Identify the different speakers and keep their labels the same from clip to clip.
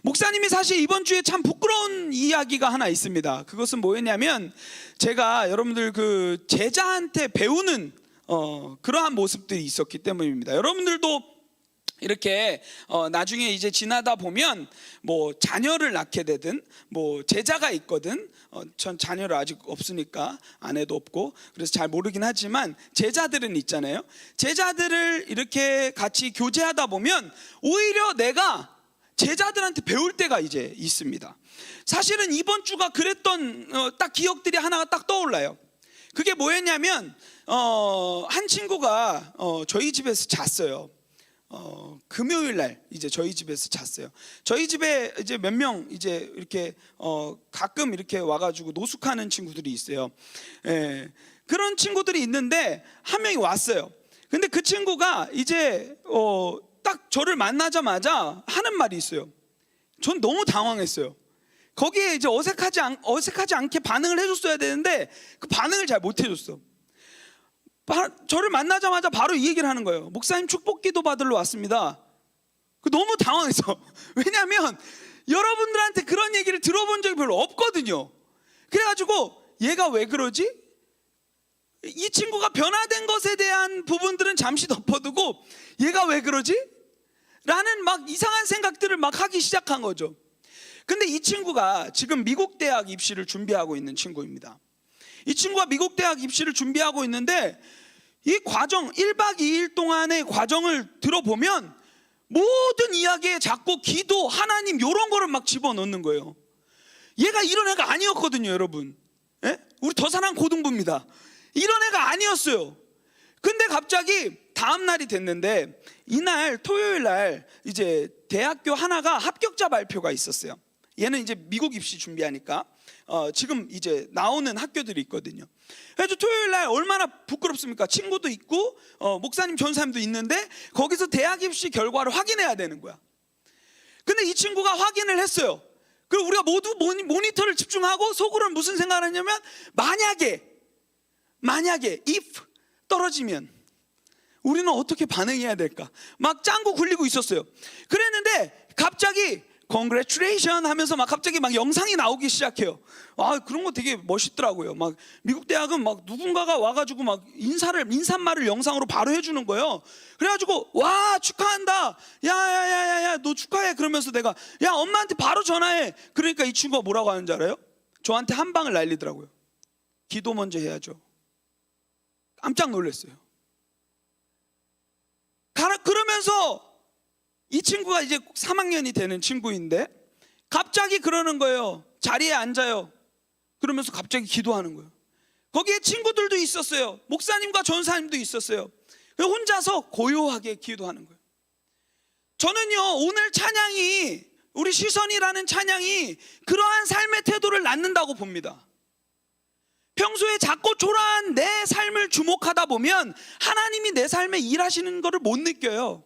Speaker 1: 목사님이 사실 이번 주에 참 부끄러운 이야기가 하나 있습니다. 그것은 뭐였냐면, 제가 여러분들 그 제자한테 배우는 그러한 모습들이 있었기 때문입니다. 여러분들도 이렇게 나중에 이제 지나다 보면 뭐 자녀를 낳게 되든 뭐 제자가 있거든, 전 자녀를 아직 없으니까 아내도 없고 그래서 잘 모르긴 하지만 제자들은 있잖아요. 제자들을 이렇게 같이 교제하다 보면 오히려 내가 제자들한테 배울 때가 이제 있습니다. 사실은 이번 주가 그랬던 딱 기억들이 하나가 딱 떠올라요. 그게 뭐였냐면 한 친구가 저희 집에서 잤어요. 금요일 날 이제 저희 집에서 잤어요. 저희 집에 이제 몇 명 이제 이렇게 가끔 이렇게 와가지고 노숙하는 친구들이 있어요. 예, 그런 친구들이 있는데 한 명이 왔어요. 근데 그 친구가 이제 딱 저를 만나자마자 하는 말이 있어요. 전 너무 당황했어요. 거기에 이제 어색하지 않게 반응을 해줬어야 되는데 그 반응을 잘 못 해줬어. 저를 만나자마자 바로 이 얘기를 하는 거예요. 목사님, 축복기도 받으러 왔습니다. 너무 당황했어. 왜냐하면 여러분들한테 그런 얘기를 들어본 적이 별로 없거든요. 그래가지고 얘가 왜 그러지? 이 친구가 변화된 것에 대한 부분들은 잠시 덮어두고 얘가 왜 그러지? 라는 막 이상한 생각들을 막 하기 시작한 거죠. 근데 이 친구가 지금 미국 대학 입시를 준비하고 있는 친구입니다. 이 친구가 미국 대학 입시를 준비하고 있는데 이 과정, 1박 2일 동안의 과정을 들어보면 모든 이야기에 자꾸 기도, 하나님 이런 거를 막 집어넣는 거예요. 얘가 이런 애가 아니었거든요, 여러분. 예? 우리 더사랑 고등부입니다. 이런 애가 아니었어요. 근데 갑자기 다음 날이 됐는데 이날 토요일 날 이제 대학교 하나가 합격자 발표가 있었어요. 얘는 이제 미국 입시 준비하니까 지금 이제 나오는 학교들이 있거든요. 그래서 토요일 날 얼마나 부끄럽습니까? 친구도 있고 목사님, 전사님도 있는데 거기서 대학 입시 결과를 확인해야 되는 거야. 근데 이 친구가 확인을 했어요. 그리고 우리가 모두 모니터를 집중하고 속으로는 무슨 생각을 했냐면, 만약에 if 떨어지면 우리는 어떻게 반응해야 될까? 막 짱구 굴리고 있었어요. 그랬는데 갑자기 Congratulation 하면서 막 갑자기 막 영상이 나오기 시작해요. 그런 거 되게 멋있더라고요. 막 미국 대학은 막 누군가가 와가지고 막 인사말을 영상으로 바로 해주는 거예요. 그래가지고 와, 축하한다. 야야야야야, 너 축하해. 그러면서 내가 야, 엄마한테 바로 전화해. 그러니까 이 친구가 뭐라고 하는지 알아요? 저한테 한 방을 날리더라고요. 기도 먼저 해야죠. 깜짝 놀랐어요. 그러면서 이 친구가 이제 3학년이 되는 친구인데 갑자기 그러는 거예요. 자리에 앉아요. 그러면서 갑자기 기도하는 거예요. 거기에 친구들도 있었어요. 목사님과 전사님도 있었어요. 혼자서 고요하게 기도하는 거예요. 저는요, 오늘 찬양이, 우리 시선이라는 찬양이 그러한 삶의 태도를 낳는다고 봅니다. 평소에 작고 초라한 내 삶을 주목하다 보면 하나님이 내 삶에 일하시는 것을 못 느껴요.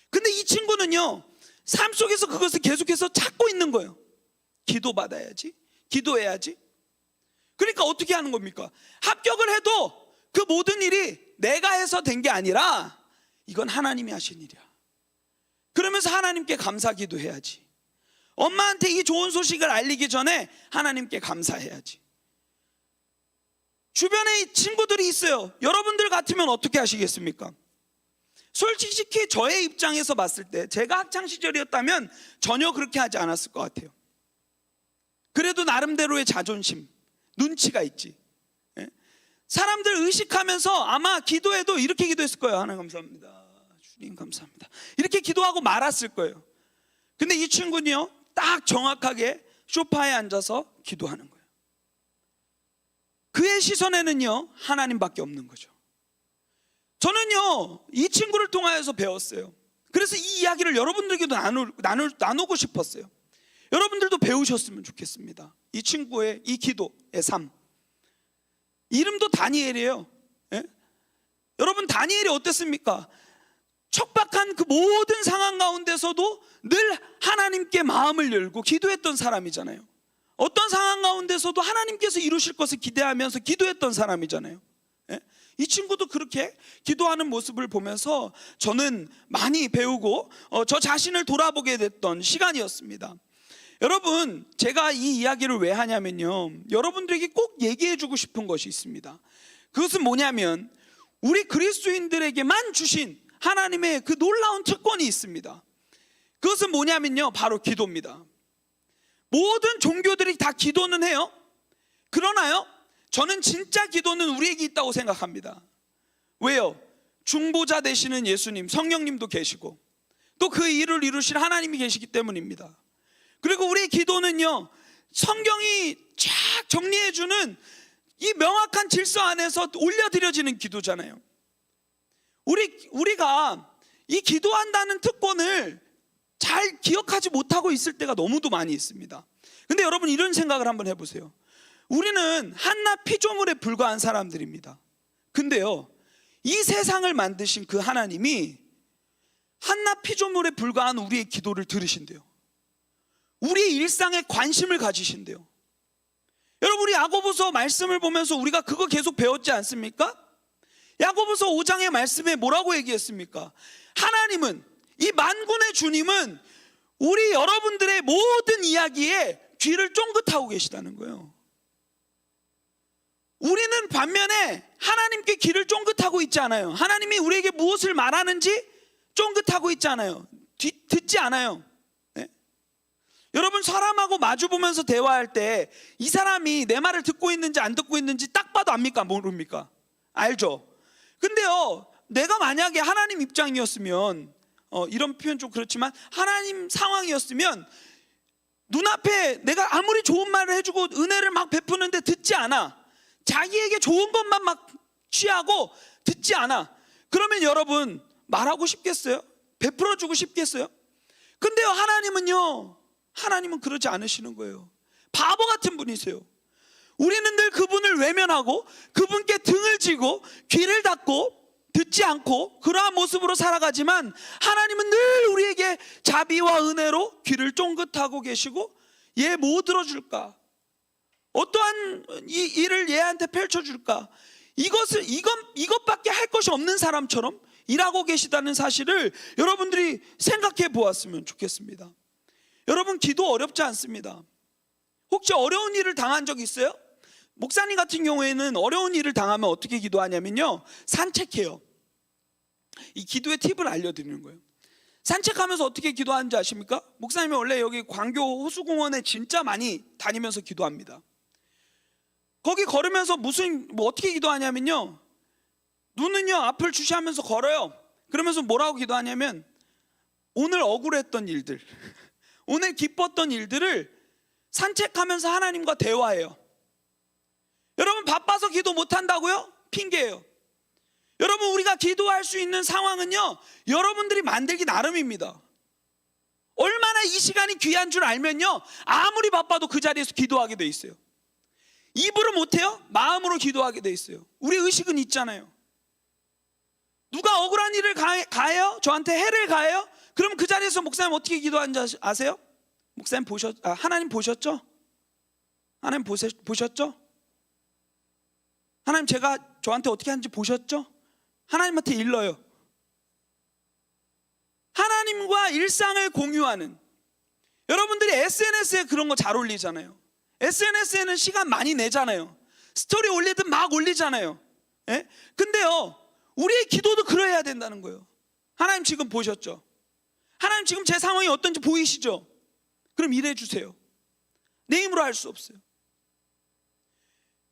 Speaker 1: 근데 이 친구는요, 삶 속에서 그것을 계속해서 찾고 있는 거예요. 기도받아야지, 기도해야지. 그러니까 어떻게 하는 겁니까? 합격을 해도 그 모든 일이 내가 해서 된 게 아니라 이건 하나님이 하신 일이야. 그러면서 하나님께 감사 기도해야지. 엄마한테 이 좋은 소식을 알리기 전에 하나님께 감사해야지. 주변에 친구들이 있어요. 여러분들 같으면 어떻게 하시겠습니까? 솔직히 저의 입장에서 봤을 때 제가 학창시절이었다면 전혀 그렇게 하지 않았을 것 같아요. 그래도 나름대로의 자존심, 눈치가 있지. 사람들 의식하면서 아마 기도해도 이렇게 기도했을 거예요. 하나님 감사합니다, 주님 감사합니다, 이렇게 기도하고 말았을 거예요. 근데 이 친구는요, 딱 정확하게 소파에 앉아서 기도하는 거예요. 그의 시선에는요, 하나님밖에 없는 거죠. 저는요, 이 친구를 통하여서 배웠어요. 그래서 이 이야기를 여러분들에게도 나누고 싶었어요. 여러분들도 배우셨으면 좋겠습니다. 이 친구의 이 기도의 삶. 이름도 다니엘이에요. 예? 여러분, 다니엘이 어땠습니까? 척박한 그 모든 상황 가운데서도 늘 하나님께 마음을 열고 기도했던 사람이잖아요. 어떤 상황 가운데서도 하나님께서 이루실 것을 기대하면서 기도했던 사람이잖아요. 예? 이 친구도 그렇게 기도하는 모습을 보면서 저는 많이 배우고 저 자신을 돌아보게 됐던 시간이었습니다. 여러분, 제가 이 이야기를 왜 하냐면요, 여러분들에게 꼭 얘기해 주고 싶은 것이 있습니다. 그것은 뭐냐면 우리 그리스도인들에게만 주신 하나님의 그 놀라운 특권이 있습니다. 그것은 뭐냐면요, 바로 기도입니다. 모든 종교들이 다 기도는 해요. 그러나요, 저는 진짜 기도는 우리에게 있다고 생각합니다. 왜요? 중보자 되시는 예수님, 성령님도 계시고 또 그 일을 이루실 하나님이 계시기 때문입니다. 그리고 우리의 기도는요, 성경이 쫙 정리해주는 이 명확한 질서 안에서 올려드려지는 기도잖아요. 우리가 이 기도한다는 특권을 잘 기억하지 못하고 있을 때가 너무도 많이 있습니다. 근데 여러분, 이런 생각을 한번 해보세요. 우리는 한낱 피조물에 불과한 사람들입니다. 근데요, 이 세상을 만드신 그 하나님이 한낱 피조물에 불과한 우리의 기도를 들으신대요. 우리의 일상에 관심을 가지신대요. 여러분, 우리 야고보서 말씀을 보면서 우리가 그거 계속 배웠지 않습니까? 야고보서 5장의 말씀에 뭐라고 얘기했습니까? 하나님은, 이 만군의 주님은 우리 여러분들의 모든 이야기에 귀를 쫑긋하고 계시다는 거예요. 우리는 반면에 하나님께 귀를 쫑긋하고 있지 않아요. 하나님이 우리에게 무엇을 말하는지 쫑긋하고 있지 않아요. 듣지 않아요. 네? 여러분, 사람하고 마주보면서 대화할 때 이 사람이 내 말을 듣고 있는지 안 듣고 있는지 딱 봐도 압니까? 모릅니까? 알죠? 근데요, 내가 만약에 하나님 입장이었으면, 이런 표현 좀 그렇지만 하나님 상황이었으면 눈앞에 내가 아무리 좋은 말을 해주고 은혜를 막 베푸는데 듣지 않아, 자기에게 좋은 것만 막 취하고 듣지 않아, 그러면 여러분 말하고 싶겠어요? 베풀어주고 싶겠어요? 근데요, 하나님은 그러지 않으시는 거예요. 바보 같은 분이세요. 우리는 늘 그분을 외면하고 그분께 등을 지고 귀를 닫고 듣지 않고 그러한 모습으로 살아가지만, 하나님은 늘 우리에게 자비와 은혜로 귀를 쫑긋하고 계시고, 얘 뭐 들어줄까? 어떠한 이 일을 얘한테 펼쳐줄까? 이것밖에 할 것이 없는 사람처럼 일하고 계시다는 사실을 여러분들이 생각해 보았으면 좋겠습니다. 여러분, 기도 어렵지 않습니다. 혹시 어려운 일을 당한 적 있어요? 목사님 같은 경우에는 어려운 일을 당하면 어떻게 기도하냐면요, 산책해요. 이 기도의 팁을 알려드리는 거예요. 산책하면서 어떻게 기도하는지 아십니까? 목사님이 원래 여기 광교 호수공원에 진짜 많이 다니면서 기도합니다. 거기 걸으면서 어떻게 기도하냐면요, 눈은요 앞을 주시하면서 걸어요. 그러면서 뭐라고 기도하냐면, 오늘 억울했던 일들, 오늘 기뻤던 일들을 산책하면서 하나님과 대화해요. 여러분, 바빠서 기도 못한다고요? 핑계예요. 여러분, 우리가 기도할 수 있는 상황은요, 여러분들이 만들기 나름입니다. 얼마나 이 시간이 귀한 줄 알면요, 아무리 바빠도 그 자리에서 기도하게 돼 있어요. 입으로 못해요? 마음으로 기도하게 돼 있어요. 우리 의식은 있잖아요. 누가 억울한 일을 가해요? 저한테 해를 가해요? 그럼 그 자리에서 목사님 어떻게 기도하는지 아세요? 목사님 하나님 보셨죠? 하나님 보셨죠? 하나님, 제가 저한테 어떻게 하는지 보셨죠? 하나님한테 일러요. 하나님과 일상을 공유하는, 여러분들이 SNS에 그런 거 잘 올리잖아요. SNS에는 시간 많이 내잖아요. 스토리 올리든 막 올리잖아요. 예? 근데요, 우리의 기도도 그래야 된다는 거예요. 하나님 지금 보셨죠? 하나님 지금 제 상황이 어떤지 보이시죠? 그럼 일해 주세요. 내 힘으로 할 수 없어요.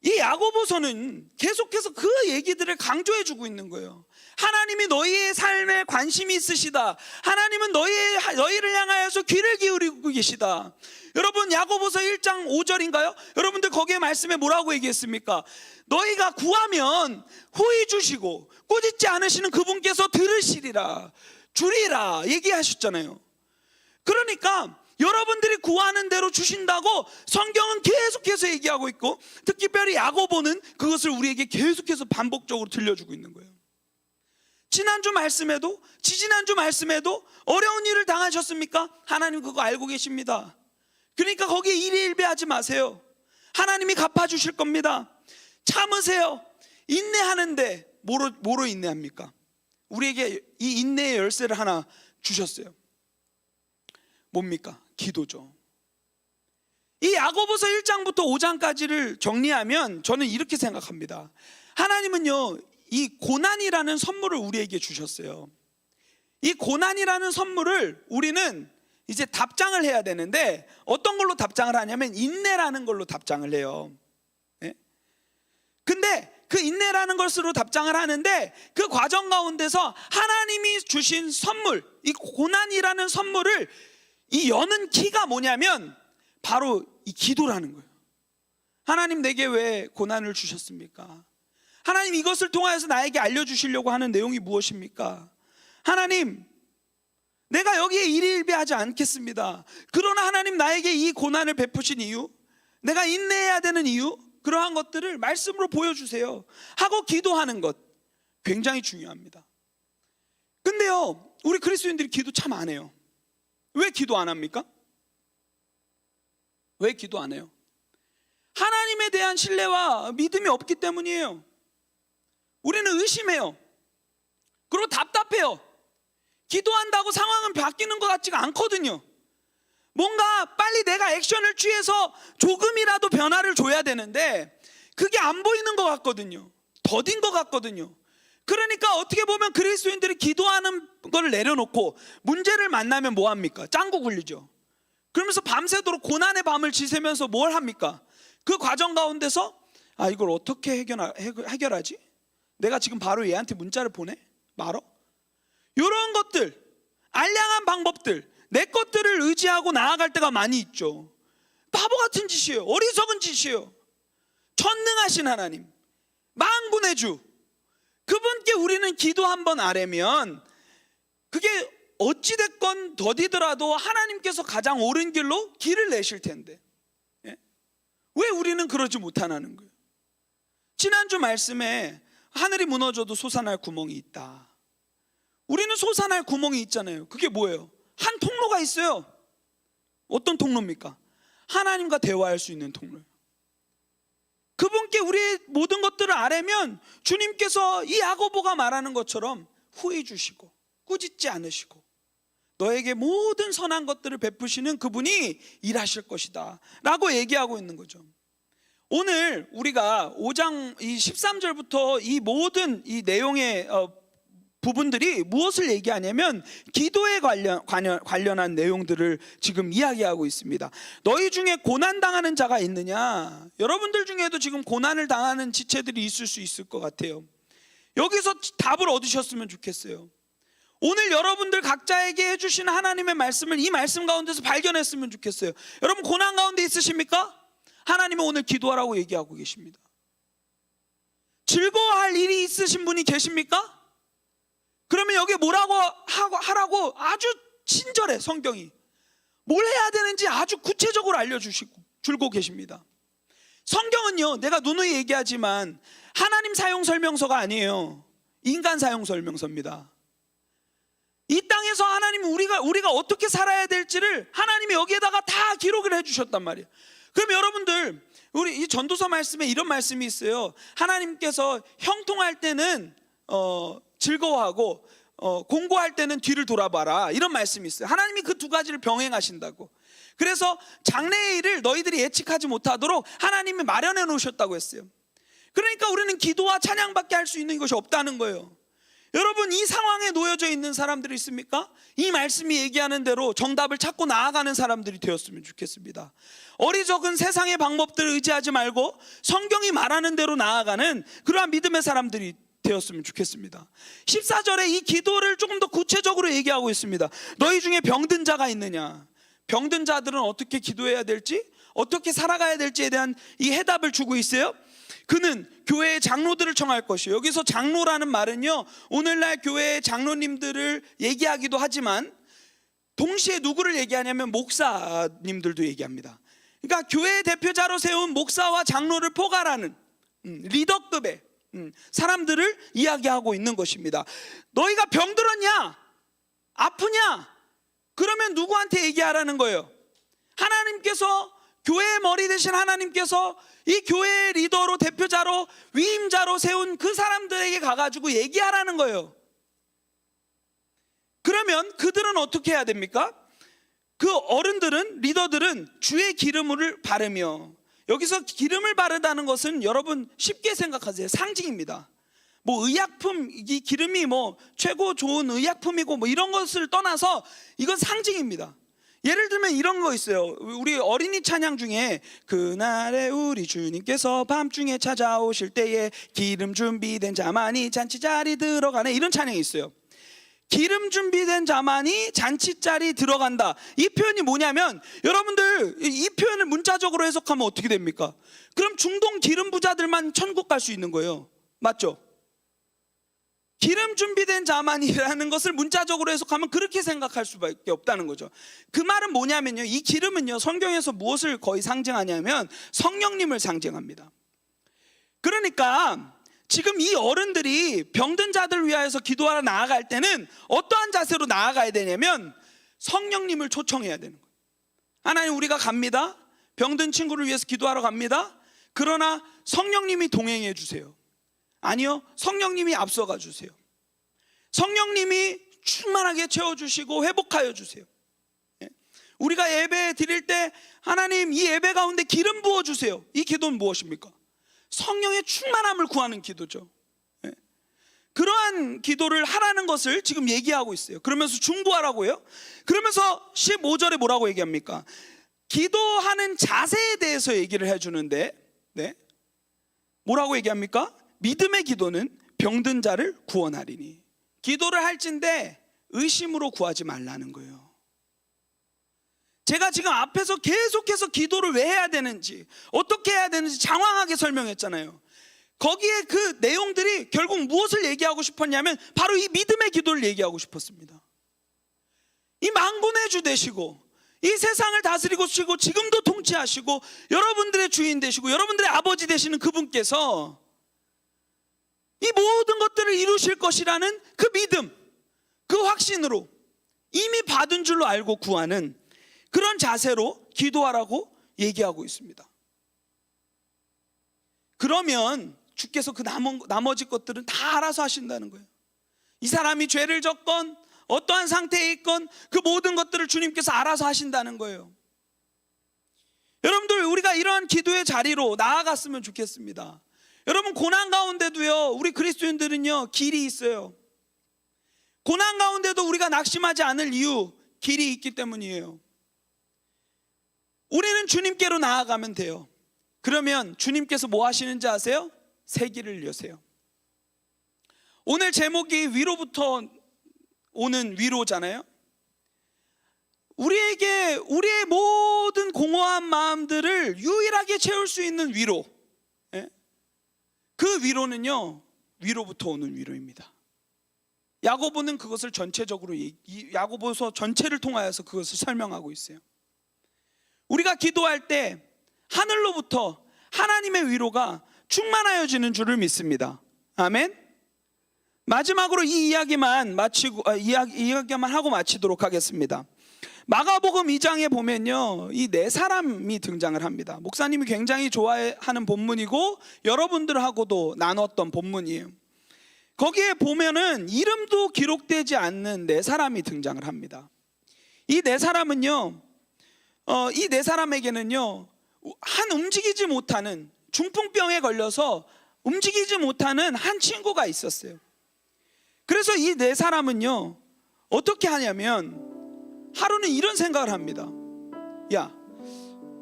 Speaker 1: 이 야고보서는 계속해서 그 얘기들을 강조해주고 있는 거예요. 하나님이 너희의 삶에 관심이 있으시다. 하나님은 너희를 향하여서 귀를 기울이고 계시다. 여러분, 야고보서 1장 5절인가요? 여러분들 거기에 말씀에 뭐라고 얘기했습니까? 너희가 구하면 후히 주시고 꾸짖지 않으시는 그분께서 들으시리라, 주리라 얘기하셨잖아요. 그러니까 여러분들이 구하는 대로 주신다고 성경은 계속해서 얘기하고 있고, 특별히 야고보는 그것을 우리에게 계속해서 반복적으로 들려주고 있는 거예요. 지난주 말씀에도, 지지난주 말씀에도 어려운 일을 당하셨습니까? 하나님 그거 알고 계십니다. 그러니까 거기에 일희일비하지 마세요. 하나님이 갚아주실 겁니다. 참으세요. 인내하는데 뭐로 인내합니까? 우리에게 이 인내의 열쇠를 하나 주셨어요. 뭡니까? 기도죠. 이 야고보서 1장부터 5장까지를 정리하면 저는 이렇게 생각합니다. 하나님은요, 이 고난이라는 선물을 우리에게 주셨어요. 이 고난이라는 선물을 우리는 이제 답장을 해야 되는데, 어떤 걸로 답장을 하냐면 인내라는 걸로 답장을 해요. 예? 근데 그 인내라는 것으로 답장을 하는데, 그 과정 가운데서 하나님이 주신 선물, 이 고난이라는 선물을 이 여는 키가 뭐냐면 바로 이 기도라는 거예요. 하나님, 내게 왜 고난을 주셨습니까? 하나님, 이것을 통하여서 나에게 알려주시려고 하는 내용이 무엇입니까? 하나님, 내가 여기에 일일비하지 않겠습니다. 그러나 하나님, 나에게 이 고난을 베푸신 이유, 내가 인내해야 되는 이유, 그러한 것들을 말씀으로 보여주세요 하고 기도하는 것, 굉장히 중요합니다. 근데요, 우리 그리스도인들이 기도 참 안 해요. 왜 기도 안 합니까? 왜 기도 안 해요? 하나님에 대한 신뢰와 믿음이 없기 때문이에요. 우리는 의심해요. 그리고 답답해요. 기도한다고 상황은 바뀌는 것 같지가 않거든요. 뭔가 빨리 내가 액션을 취해서 조금이라도 변화를 줘야 되는데 그게 안 보이는 것 같거든요. 더딘 것 같거든요. 그러니까 어떻게 보면 그리스도인들이 기도하는 걸 내려놓고 문제를 만나면 뭐합니까? 짱구 굴리죠. 그러면서 밤새도록 고난의 밤을 지새면서 뭘 합니까? 그 과정 가운데서 이걸 어떻게 해결하지? 내가 지금 바로 얘한테 문자를 보내? 말어? 이런 것들, 알량한 방법들, 내 것들을 의지하고 나아갈 때가 많이 있죠. 바보 같은 짓이에요. 어리석은 짓이에요. 전능하신 하나님, 만군의 주, 그분께 우리는 기도 한번 아뢰면 그게 어찌됐건 더디더라도 하나님께서 가장 옳은 길로 길을 내실 텐데, 예? 왜 우리는 그러지 못하는 거예요? 지난주 말씀에 하늘이 무너져도 솟아날 구멍이 있다. 우리는 솟아날 구멍이 있잖아요. 그게 뭐예요? 한 통로가 있어요. 어떤 통로입니까? 하나님과 대화할 수 있는 통로예요. 그분께 우리의 모든 것들을 아뢰면 주님께서 이 야고보가 말하는 것처럼 후회 주시고 꾸짖지 않으시고 너에게 모든 선한 것들을 베푸시는 그분이 일하실 것이다 라고 얘기하고 있는 거죠. 오늘 우리가 5장 이 13절부터 이 모든 이 내용의 부분들이 무엇을 얘기하냐면 기도에 관련한 내용들을 지금 이야기하고 있습니다. 너희 중에 고난당하는 자가 있느냐? 여러분들 중에도 지금 고난을 당하는 지체들이 있을 수 있을 것 같아요. 여기서 답을 얻으셨으면 좋겠어요. 오늘 여러분들 각자에게 해주신 하나님의 말씀을 이 말씀 가운데서 발견했으면 좋겠어요. 여러분 고난 가운데 있으십니까? 하나님은 오늘 기도하라고 얘기하고 계십니다. 즐거워할 일이 있으신 분이 계십니까? 그러면 여기 뭐라고 하라고 아주 친절해. 성경이 뭘 해야 되는지 아주 구체적으로 알려주고 계십니다. 성경은요, 내가 누누이 얘기하지만 하나님 사용 설명서가 아니에요. 인간 사용 설명서입니다. 이 땅에서 하나님은 우리가 어떻게 살아야 될지를 하나님이 여기에다가 다 기록을 해주셨단 말이에요. 그럼 여러분들, 우리 이 전도서 말씀에 이런 말씀이 있어요. 하나님께서 형통할 때는 즐거워하고 공고할 때는 뒤를 돌아봐라, 이런 말씀이 있어요. 하나님이 그 두 가지를 병행하신다고. 그래서 장래의 일을 너희들이 예측하지 못하도록 하나님이 마련해 놓으셨다고 했어요. 그러니까 우리는 기도와 찬양밖에 할 수 있는 것이 없다는 거예요. 여러분, 이 상황에 놓여져 있는 사람들이 있습니까? 이 말씀이 얘기하는 대로 정답을 찾고 나아가는 사람들이 되었으면 좋겠습니다. 어리석은 세상의 방법들을 의지하지 말고 성경이 말하는 대로 나아가는 그러한 믿음의 사람들이 되었으면 좋겠습니다. 14절에 이 기도를 조금 더 구체적으로 얘기하고 있습니다. 너희 중에 병든 자가 있느냐? 병든 자들은 어떻게 기도해야 될지, 어떻게 살아가야 될지에 대한 이 해답을 주고 있어요. 그는 교회의 장로들을 청할 것이요. 여기서 장로라는 말은요, 오늘날 교회의 장로님들을 얘기하기도 하지만 동시에 누구를 얘기하냐면 목사님들도 얘기합니다. 그러니까 교회의 대표자로 세운 목사와 장로를 포괄하는 리더급의 사람들을 이야기하고 있는 것입니다. 너희가 병들었냐? 아프냐? 그러면 누구한테 얘기하라는 거예요? 하나님께서 교회의 머리 되신 하나님께서 이 교회의 리더로, 대표자로, 위임자로 세운 그 사람들에게 가가지고 얘기하라는 거예요. 그러면 그들은 어떻게 해야 됩니까? 그 어른들은, 리더들은 주의 기름을 바르며, 여기서 기름을 바르다는 것은 여러분 쉽게 생각하세요. 상징입니다. 뭐 의약품, 이 기름이 뭐 최고 좋은 의약품이고 뭐 이런 것을 떠나서 이건 상징입니다. 예를 들면 이런 거 있어요. 우리 어린이 찬양 중에 그날에 우리 주님께서 밤중에 찾아오실 때에 기름 준비된 자만이 잔치 자리 들어가네, 이런 찬양이 있어요. 기름 준비된 자만이 잔치 자리 들어간다. 이 표현이 뭐냐면, 여러분들 이 표현을 문자적으로 해석하면 어떻게 됩니까? 그럼 중동 기름 부자들만 천국 갈 수 있는 거예요. 맞죠? 기름 준비된 자만이라는 것을 문자적으로 해석하면 그렇게 생각할 수밖에 없다는 거죠. 그 말은 뭐냐면요, 이 기름은요, 성경에서 무엇을 거의 상징하냐면 성령님을 상징합니다. 그러니까 지금 이 어른들이 병든 자들을 위하여서 기도하러 나아갈 때는 어떠한 자세로 나아가야 되냐면 성령님을 초청해야 되는 거예요. 하나님, 우리가 갑니다. 병든 친구를 위해서 기도하러 갑니다. 그러나 성령님이 동행해 주세요. 아니요, 성령님이 앞서가 주세요. 성령님이 충만하게 채워주시고 회복하여 주세요. 우리가 예배 드릴 때 하나님, 이 예배 가운데 기름 부어주세요. 이 기도는 무엇입니까? 성령의 충만함을 구하는 기도죠. 그러한 기도를 하라는 것을 지금 얘기하고 있어요. 그러면서 중보하라고요. 그러면서 15절에 뭐라고 얘기합니까? 기도하는 자세에 대해서 얘기를 해주는데, 뭐라고 얘기합니까? 믿음의 기도는 병든 자를 구원하리니. 기도를 할진대 의심으로 구하지 말라는 거예요. 제가 지금 앞에서 계속해서 기도를 왜 해야 되는지, 어떻게 해야 되는지 장황하게 설명했잖아요. 거기에 그 내용들이 결국 무엇을 얘기하고 싶었냐면 바로 이 믿음의 기도를 얘기하고 싶었습니다. 이 만군의 주 되시고 이 세상을 다스리고 시고 지금도 통치하시고 여러분들의 주인 되시고 여러분들의 아버지 되시는 그분께서 이 모든 것들을 이루실 것이라는 그 믿음, 그 확신으로 이미 받은 줄로 알고 구하는 그런 자세로 기도하라고 얘기하고 있습니다. 그러면 주께서 그 나머지 것들은 다 알아서 하신다는 거예요. 이 사람이 죄를 졌건 어떠한 상태에 있건 그 모든 것들을 주님께서 알아서 하신다는 거예요. 여러분들, 우리가 이러한 기도의 자리로 나아갔으면 좋겠습니다. 여러분, 고난 가운데도요, 우리 그리스도인들은요, 길이 있어요. 고난 가운데도 우리가 낙심하지 않을 이유, 길이 있기 때문이에요. 우리는 주님께로 나아가면 돼요. 그러면 주님께서 뭐 하시는지 아세요? 새 길을 여세요. 오늘 제목이 위로부터 오는 위로잖아요. 우리에게 우리의 모든 공허한 마음들을 유일하게 채울 수 있는 위로, 그 위로는요, 위로부터 오는 위로입니다. 야고보는 그것을 전체적으로, 야고보서 전체를 통하여서 그것을 설명하고 있어요. 우리가 기도할 때 하늘로부터 하나님의 위로가 충만하여지는 줄을 믿습니다. 아멘. 마지막으로 이 이야기만 하고 마치도록 하겠습니다. 마가복음 2장에 보면요, 이 네 사람이 등장을 합니다. 목사님이 굉장히 좋아하는 본문이고 여러분들하고도 나눴던 본문이에요. 거기에 보면은 이름도 기록되지 않는 네 사람이 등장을 합니다. 이 네 사람은요, 이 네 사람에게는요, 한 움직이지 못하는, 중풍병에 걸려서 움직이지 못하는 한 친구가 있었어요. 그래서 이 네 사람은요, 어떻게 하냐면 하루는 이런 생각을 합니다. 야,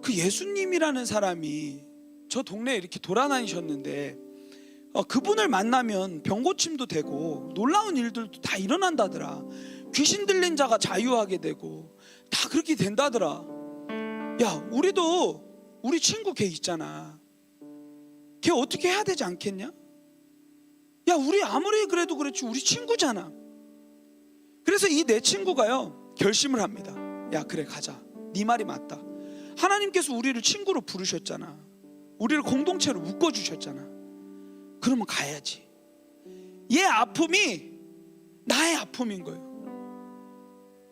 Speaker 1: 그 예수님이라는 사람이 저 동네에 이렇게 돌아다니셨는데 그분을 만나면 병고침도 되고 놀라운 일들도 다 일어난다더라. 귀신 들린 자가 자유하게 되고 다 그렇게 된다더라. 야, 우리도 우리 친구 걔 있잖아. 걔 어떻게 해야 되지 않겠냐? 야, 우리 아무리 그래도 그렇지 우리 친구잖아. 그래서 이 내 친구가요, 결심을 합니다. 야, 그래, 가자. 네 말이 맞다. 하나님께서 우리를 친구로 부르셨잖아. 우리를 공동체로 묶어주셨잖아. 그러면 가야지. 얘 아픔이 나의 아픔인 거예요.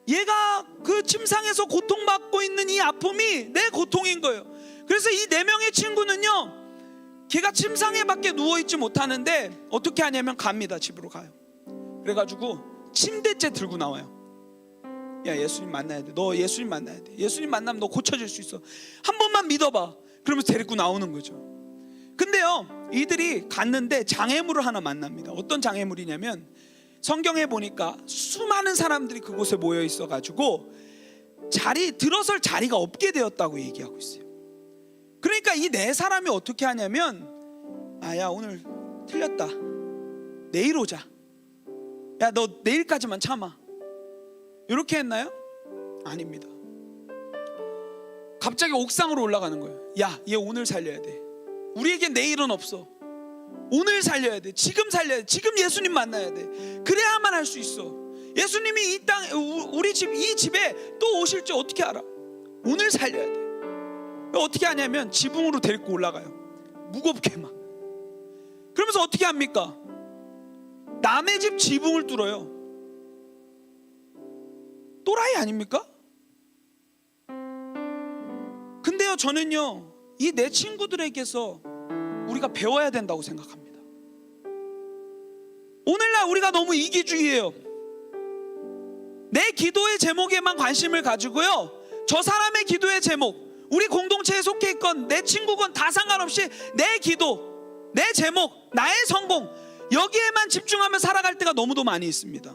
Speaker 1: 얘가 그 침상에서 고통받고 있는 이 아픔이 내 고통인 거예요. 걔가 침상에 밖에 누워있지 못하는데 어떻게 하냐면 갑니다. 집으로 가요. 그래가지고 침대째 들고 나와요. 야, 예수님 만나야 돼. 너 예수님 만나야 돼. 예수님 만나면 너 고쳐질 수 있어. 한 번만 믿어봐. 그러면서 데리고 나오는 거죠. 근데요, 이들이 갔는데 장애물을 하나 만납니다. 어떤 장애물이냐면, 성경에 보니까 수많은 사람들이 그곳에 모여 있어가지고 들어설 자리가 없게 되었다고 얘기하고 있어요. 그러니까 이 네 사람이 어떻게 하냐면, 야, 오늘 틀렸다. 내일 오자. 야, 너 내일까지만 참아. 이렇게 했나요? 아닙니다. 갑자기 옥상으로 올라가는 거예요. 야, 얘 오늘 살려야 돼. 우리에겐 내일은 없어. 오늘 살려야 돼. 지금 살려야 돼. 지금 예수님 만나야 돼. 그래야만 할 수 있어. 예수님이 이 땅, 우리 집, 이 집에 또 오실지 어떻게 알아? 오늘 살려야 돼. 어떻게 하냐면 지붕으로 데리고 올라가요. 무겁게 막. 그러면서 어떻게 합니까? 남의 집 지붕을 뚫어요. 또라이 아닙니까? 근데요, 저는요, 이 내 친구들에게서 우리가 배워야 된다고 생각합니다. 오늘날 우리가 너무 이기주의예요. 내 기도의 제목에만 관심을 가지고요, 저 사람의 기도의 제목, 우리 공동체에 속해 있건 내 친구건 다 상관없이 내 기도, 내 제목, 나의 성공, 여기에만 집중하며 살아갈 때가 너무도 많이 있습니다.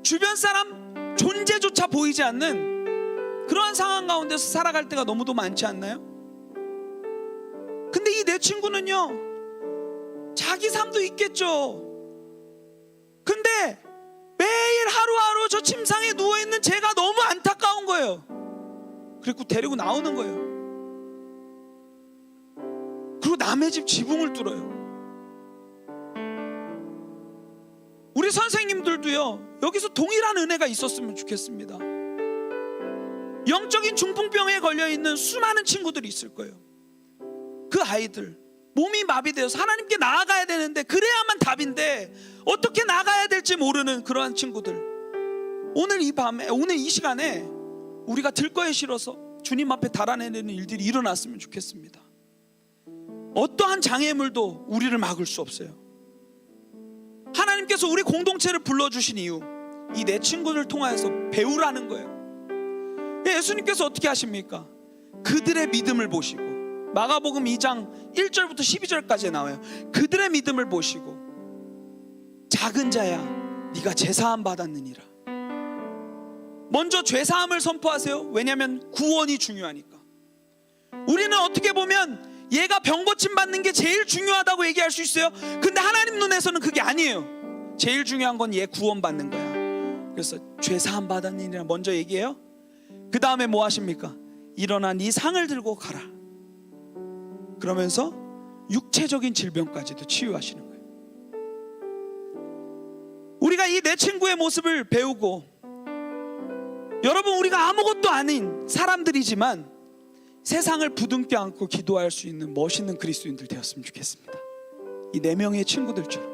Speaker 1: 주변 사람 존재조차 보이지 않는 그러한 상황 가운데서 살아갈 때가 너무도 많지 않나요? 근데 이 내 친구는요, 자기 삶도 있겠죠. 근데 매일 하루하루 저 침상에 누워있는 제가 너무 안타까운 거예요. 그리고 데리고 나오는 거예요. 그리고 남의 집 지붕을 뚫어요. 우리 선생님들도요, 여기서 동일한 은혜가 있었으면 좋겠습니다. 영적인 중풍병에 걸려있는 수많은 친구들이 있을 거예요. 그 아이들 몸이 마비되어서 하나님께 나아가야 되는데, 그래야만 답인데 어떻게 나가야 될지 모르는 그러한 친구들, 오늘 이 밤에, 오늘 이 시간에 우리가 들거에 실어서 주님 앞에 달아내는 일들이 일어났으면 좋겠습니다. 어떠한 장애물도 우리를 막을 수 없어요. 하나님께서 우리 공동체를 불러주신 이유, 이 내 친구들 통하여서 배우라는 거예요. 예수님께서 어떻게 하십니까? 그들의 믿음을 보시고, 마가복음 2장 1절부터 12절까지 나와요. 그들의 믿음을 보시고, 작은 자야 네가 제사함 받았느니라. 먼저 죄사함을 선포하세요. 왜냐하면 구원이 중요하니까. 우리는 어떻게 보면 얘가 병 고침 받는 게 제일 중요하다고 얘기할 수 있어요. 근데 하나님 눈에서는 그게 아니에요. 제일 중요한 건 얘 구원 받는 거야. 그래서 죄사함 받았느니라 먼저 얘기해요. 그 다음에 뭐 하십니까? 일어나 네 상을 들고 가라. 그러면서 육체적인 질병까지도 치유하시는 거예요. 우리가 이 내 친구의 모습을 배우고, 여러분, 우리가 아무것도 아닌 사람들이지만 세상을 부둥켜 안고 기도할 수 있는 멋있는 그리스도인들 되었으면 좋겠습니다. 이 4명의 친구들처럼.